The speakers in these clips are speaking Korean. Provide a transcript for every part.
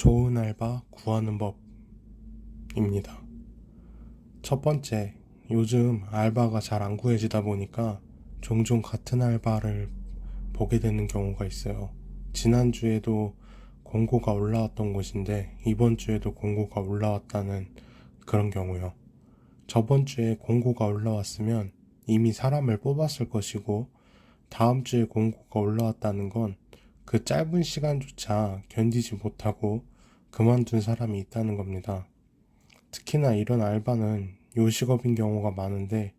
좋은 알바 구하는 법입니다. 첫 번째, 요즘 알바가 잘 안 구해지다 보니까 종종 같은 알바를 보게 되는 경우가 있어요. 지난주에도 공고가 올라왔던 곳인데 이번 주에도 공고가 올라왔다는 그런 경우요. 저번 주에 공고가 올라왔으면 이미 사람을 뽑았을 것이고, 다음 주에 공고가 올라왔다는 건 그 짧은 시간조차 견디지 못하고 그만둔 사람이 있다는 겁니다. 특히나 이런 알바는 요식업인 경우가 많은데,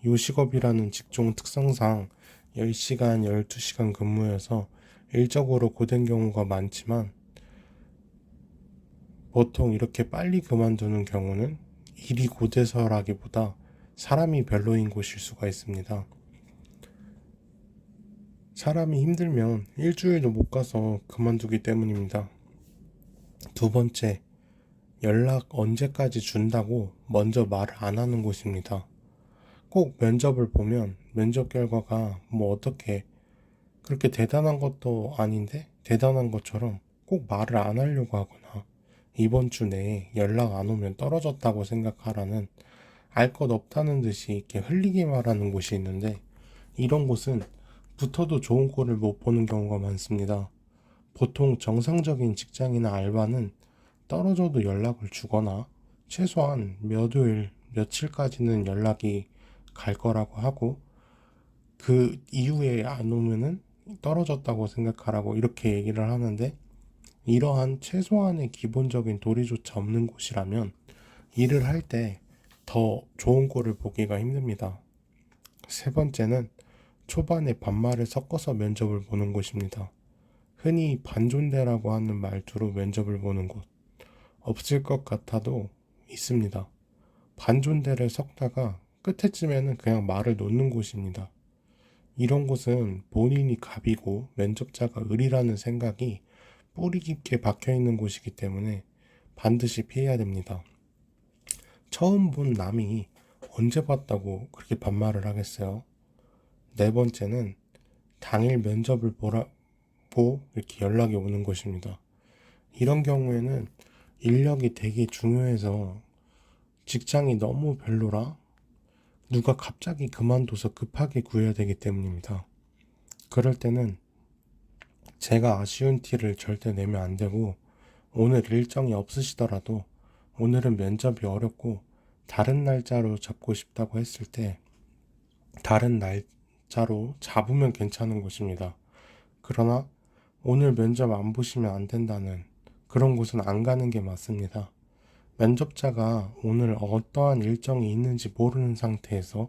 요식업이라는 직종 특성상 10시간, 12시간 근무해서 일적으로 고된 경우가 많지만, 보통 이렇게 빨리 그만두는 경우는 일이 고돼서라기보다 사람이 별로인 곳일 수가 있습니다. 사람이 힘들면 일주일도 못 가서 그만두기 때문입니다. 두 번째, 연락 언제까지 준다고 먼저 말을 안 하는 곳입니다. 꼭 면접을 보면 면접 결과가 뭐 어떻게 그렇게 대단한 것도 아닌데 대단한 것처럼 꼭 말을 안 하려고 하거나, 이번 주 내에 연락 안 오면 떨어졌다고 생각하라는, 알 것 없다는 듯이 이렇게 흘리게 말하는 곳이 있는데, 이런 곳은 붙어도 좋은 꼴을 못 보는 경우가 많습니다. 보통 정상적인 직장이나 알바는 떨어져도 연락을 주거나 최소한 몇 일, 며칠까지는 연락이 갈 거라고 하고, 그 이후에 안 오면은 떨어졌다고 생각하라고 이렇게 얘기를 하는데, 이러한 최소한의 기본적인 도리조차 없는 곳이라면 일을 할 때 더 좋은 꼴을 보기가 힘듭니다. 세 번째는 초반에 반말을 섞어서 면접을 보는 곳입니다. 흔히 반존대라고 하는 말투로 면접을 보는 곳, 없을 것 같아도 있습니다. 반존대를 섞다가 끝에쯤에는 그냥 말을 놓는 곳입니다. 이런 곳은 본인이 갑이고 면접자가 을이라는 생각이 뿌리 깊게 박혀 있는 곳이기 때문에 반드시 피해야 됩니다. 처음 본 남이 언제 봤다고 그렇게 반말을 하겠어요? 네 번째는 당일 면접을 보라고 이렇게 연락이 오는 곳입니다. 이런 경우에는 인력이 되게 중요해서 직장이 너무 별로라 누가 갑자기 그만둬서 급하게 구해야 되기 때문입니다. 그럴 때는 제가 아쉬운 티를 절대 내면 안 되고, 오늘 일정이 없으시더라도 오늘은 면접이 어렵고 다른 날짜로 잡고 싶다고 했을 때 다른 날짜로 잡으면 괜찮은 곳입니다. 그러나 오늘 면접 안 보시면 안 된다는 그런 곳은 안 가는 게 맞습니다. 면접자가 오늘 어떠한 일정이 있는지 모르는 상태에서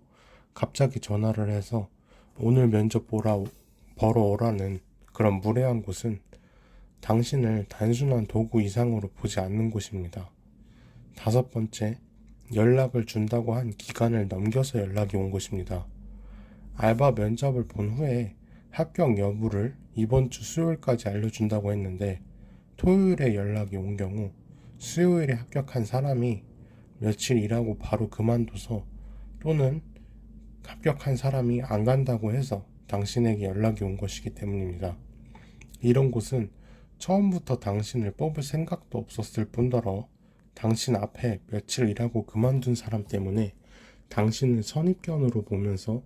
갑자기 전화를 해서 오늘 면접 보러 오라는 그런 무례한 곳은 당신을 단순한 도구 이상으로 보지 않는 곳입니다. 다섯 번째, 연락을 준다고 한 기간을 넘겨서 연락이 온 곳입니다. 알바 면접을 본 후에 합격 여부를 이번 주 수요일까지 알려준다고 했는데, 토요일에 연락이 온 경우 수요일에 합격한 사람이 며칠 일하고 바로 그만둬서, 또는 합격한 사람이 안 간다고 해서 당신에게 연락이 온 것이기 때문입니다. 이런 곳은 처음부터 당신을 뽑을 생각도 없었을 뿐더러 당신 앞에 며칠 일하고 그만둔 사람 때문에 당신을 선입견으로 보면서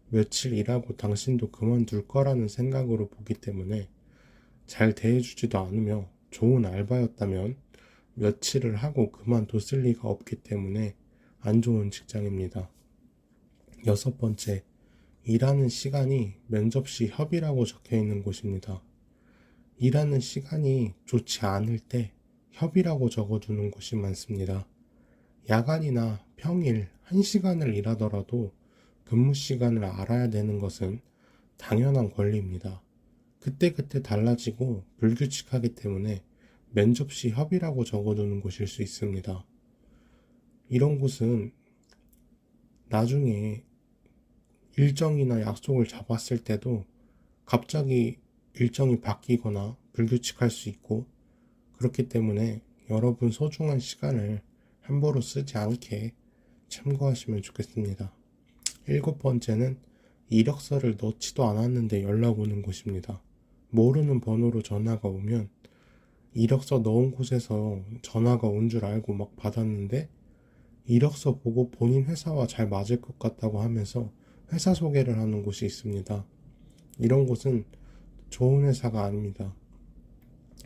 며칠 일하고 당신도 그만둘 거라는 생각으로 보기 때문에 잘 대해주지도 않으며, 좋은 알바였다면 며칠을 하고 그만뒀을 리가 없기 때문에 안 좋은 직장입니다. 여섯 번째, 일하는 시간이 면접 시 협의라고 적혀 있는 곳입니다. 일하는 시간이 좋지 않을 때 협의라고 적어두는 곳이 많습니다. 야간이나 평일 1시간을 일하더라도 근무 시간을 알아야 되는 것은 당연한 권리입니다. 그때그때 달라지고 불규칙하기 때문에 면접 시 협의라고 적어두는 곳일 수 있습니다. 이런 곳은 나중에 일정이나 약속을 잡았을 때도 갑자기 일정이 바뀌거나 불규칙할 수 있고, 그렇기 때문에 여러분 소중한 시간을 함부로 쓰지 않게 참고하시면 좋겠습니다. 일곱 번째는 이력서를 넣지도 않았는데 연락 오는 곳입니다. 모르는 번호로 전화가 오면 이력서 넣은 곳에서 전화가 온 줄 알고 막 받았는데 이력서 보고 본인 회사와 잘 맞을 것 같다고 하면서 회사 소개를 하는 곳이 있습니다. 이런 곳은 좋은 회사가 아닙니다.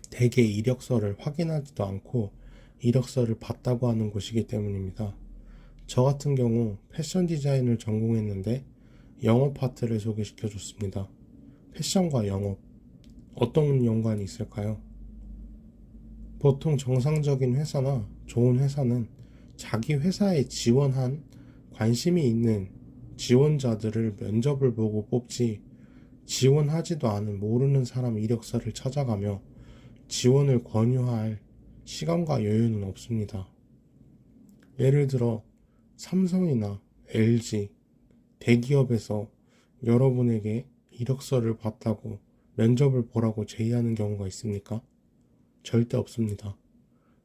대개 이력서를 확인하지도 않고 이력서를 봤다고 하는 곳이기 때문입니다. 저 같은 경우 패션 디자인을 전공했는데 영업 파트를 소개시켜 줬습니다. 패션과 영업, 어떤 연관이 있을까요? 보통 정상적인 회사나 좋은 회사는 자기 회사에 지원한 관심이 있는 지원자들을 면접을 보고 뽑지, 지원하지도 않은 모르는 사람 이력서를 찾아가며 지원을 권유할 시간과 여유는 없습니다. 예를 들어 삼성이나 LG, 대기업에서 여러분에게 이력서를 봤다고 면접을 보라고 제의하는 경우가 있습니까? 절대 없습니다.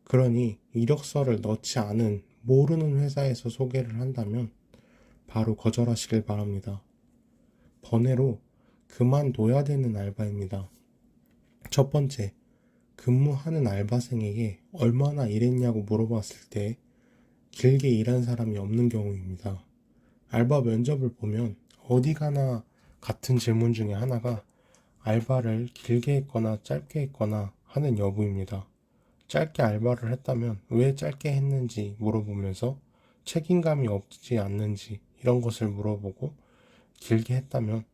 그러니 이력서를 넣지 않은 모르는 회사에서 소개를 한다면 바로 거절하시길 바랍니다. 번외로 그만둬야 되는 알바입니다. 첫 번째, 근무하는 알바생에게 얼마나 일했냐고 물어봤을 때 길게 일한 사람이 없는 경우입니다. 알바 면접을 보면 어디 가나 같은 질문 중에 하나가 알바를 길게 했거나 짧게 했거나 하는 여부입니다. 짧게 알바를 했다면 왜 짧게 했는지 물어보면서 책임감이 없지 않는지 이런 것을 물어보고, 길게 했다면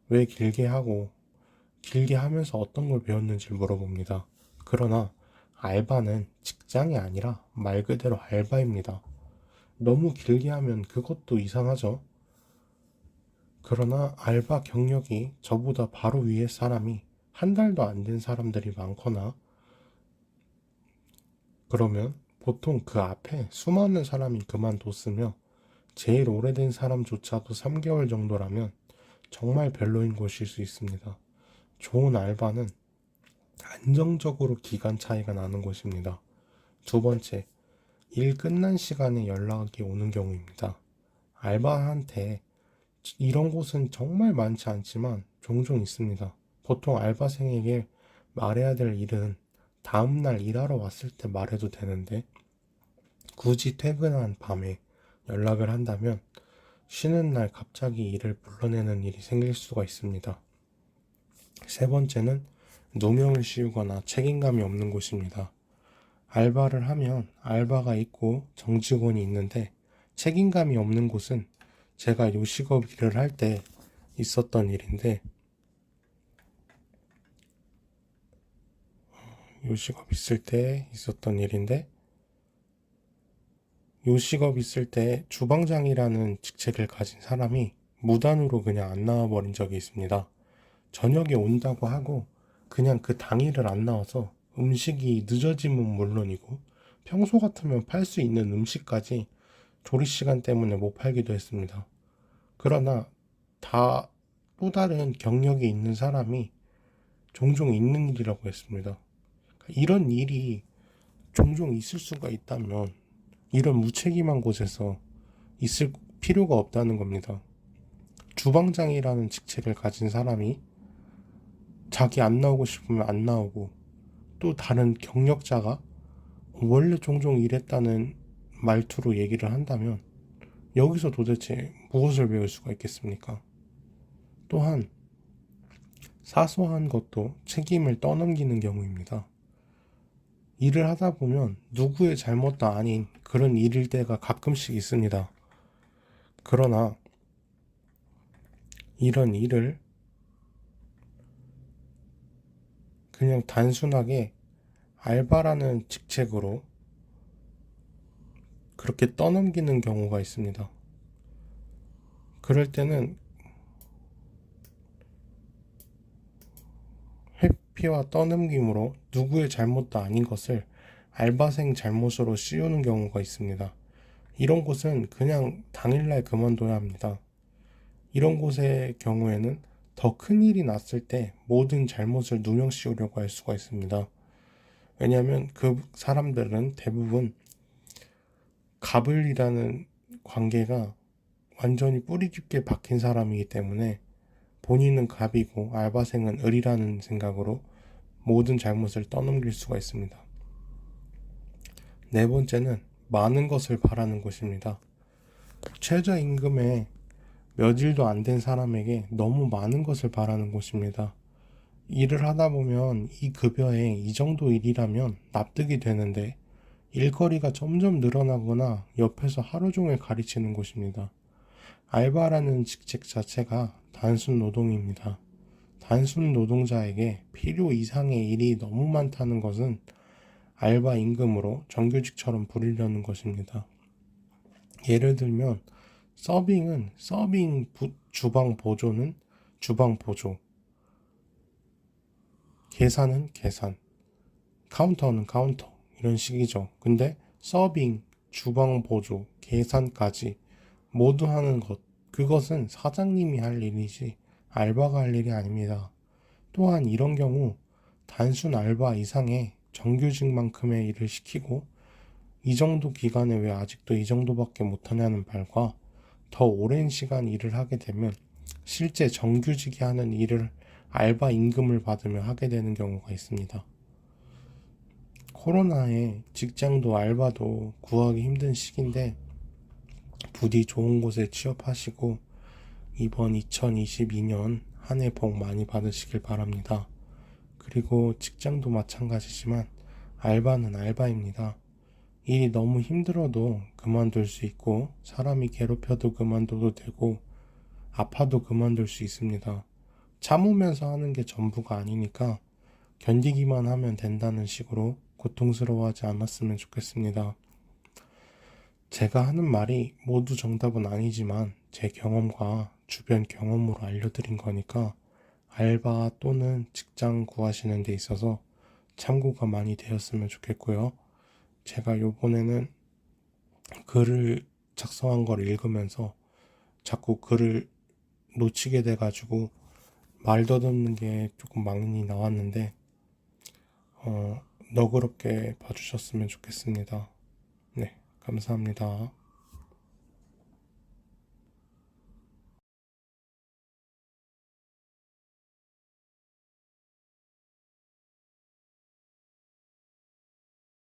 왜 길게 하고 길게 하면서 어떤 걸 배웠는지를 물어봅니다. 그러나 알바는 직장이 아니라 말 그대로 알바입니다. 너무 길게 하면 그것도 이상하죠. 그러나 알바 경력이 저보다 바로 위에 사람이 한 달도 안 된 사람들이 많거나, 그러면 보통 그 앞에 수많은 사람이 그만뒀으며 제일 오래된 사람조차도 3개월 정도라면 정말 별로인 곳일 수 있습니다. 좋은 알바는 안정적으로 기간 차이가 나는 곳입니다. 두 번째, 일 끝난 시간에 연락이 오는 경우입니다. 알바한테 이런 곳은 정말 많지 않지만 종종 있습니다. 보통 알바생에게 말해야 될 일은 다음날 일하러 왔을 때 말해도 되는데 굳이 퇴근한 밤에 연락을 한다면 쉬는 날 갑자기 일을 불러내는 일이 생길 수가 있습니다. 세 번째는 누명을 씌우거나 책임감이 없는 곳입니다. 알바를 하면 알바가 있고 정직원이 있는데 책임감이 없는 곳은 제가 요식업 일을 할 때 있었던 일인데, 요식업 있을 때 있었던 일인데 요식업 있을 때 주방장이라는 직책을 가진 사람이 무단으로 그냥 안 나와버린 적이 있습니다. 저녁에 온다고 하고 그냥 그 당일을 안 나와서 음식이 늦어지면 물론이고 평소 같으면 팔 수 있는 음식까지 조리시간 때문에 못 팔기도 했습니다. 그러나 다 또 다른 경력이 있는 사람이 종종 있는 일이라고 했습니다. 이런 일이 종종 있을 수가 있다면 이런 무책임한 곳에서 있을 필요가 없다는 겁니다. 주방장이라는 직책을 가진 사람이 자기 안 나오고 싶으면 안 나오고, 또 다른 경력자가 원래 종종 일했다는 말투로 얘기를 한다면 여기서 도대체 무엇을 배울 수가 있겠습니까? 또한 사소한 것도 책임을 떠넘기는 경우입니다. 일을 하다 보면 누구의 잘못도 아닌 그런 일일 때가 가끔씩 있습니다. 그러나 이런 일을 그냥 단순하게 알바라는 직책으로 그렇게 떠넘기는 경우가 있습니다. 그럴 때는 회피와 떠넘김으로 누구의 잘못도 아닌 것을 알바생 잘못으로 씌우는 경우가 있습니다. 이런 곳은 그냥 당일날 그만둬야 합니다. 이런 곳의 경우에는 더 큰 일이 났을 때 모든 잘못을 누명 씌우려고 할 수가 있습니다. 왜냐하면 그 사람들은 대부분 갑을이라는 관계가 완전히 뿌리 깊게 박힌 사람이기 때문에 본인은 갑이고 알바생은 을이라는 생각으로 모든 잘못을 떠넘길 수가 있습니다. 네 번째는 많은 것을 바라는 것입니다. 최저임금에 몇 일도 안 된 사람에게 너무 많은 것을 바라는 것입니다. 일을 하다 보면 이 급여에 이 정도 일이라면 납득이 되는데 일거리가 점점 늘어나거나 옆에서 하루 종일 가르치는 것입니다. 알바라는 직책 자체가 단순 노동입니다. 단순 노동자에게 필요 이상의 일이 너무 많다는 것은 알바 임금으로 정규직처럼 부리려는 것입니다. 예를 들면 서빙은 주방 보조는 주방 보조, 계산은 계산, 카운터는 카운터 이런 식이죠. 근데 서빙, 주방 보조, 계산까지 모두 하는 것, 그것은 사장님이 할 일이지 알바가 할 일이 아닙니다. 또한 이런 경우 단순 알바 이상의 정규직만큼의 일을 시키고 이 정도 기간에 왜 아직도 이 정도밖에 못하냐는 말과 더 오랜 시간 일을 하게 되면 실제 정규직이 하는 일을 알바 임금을 받으며 하게 되는 경우가 있습니다. 코로나에 직장도 알바도 구하기 힘든 시기인데 부디 좋은 곳에 취업하시고 이번 2022년 한 해 복 많이 받으시길 바랍니다. 그리고 직장도 마찬가지지만 알바는 알바입니다. 일이 너무 힘들어도 그만둘 수 있고 사람이 괴롭혀도 그만둬도 되고 아파도 그만둘 수 있습니다. 참으면서 하는 게 전부가 아니니까 견디기만 하면 된다는 식으로 고통스러워하지 않았으면 좋겠습니다. 제가 하는 말이 모두 정답은 아니지만 제 경험과 주변 경험으로 알려드린 거니까 알바 또는 직장 구하시는 데 있어서 참고가 많이 되었으면 좋겠고요. 제가 요번에는 글을 작성한 걸 읽으면서 자꾸 글을 놓치게 돼가지고 말 더듬는 게 조금 많이 나왔는데 너그럽게 봐주셨으면 좋겠습니다. 네, 감사합니다.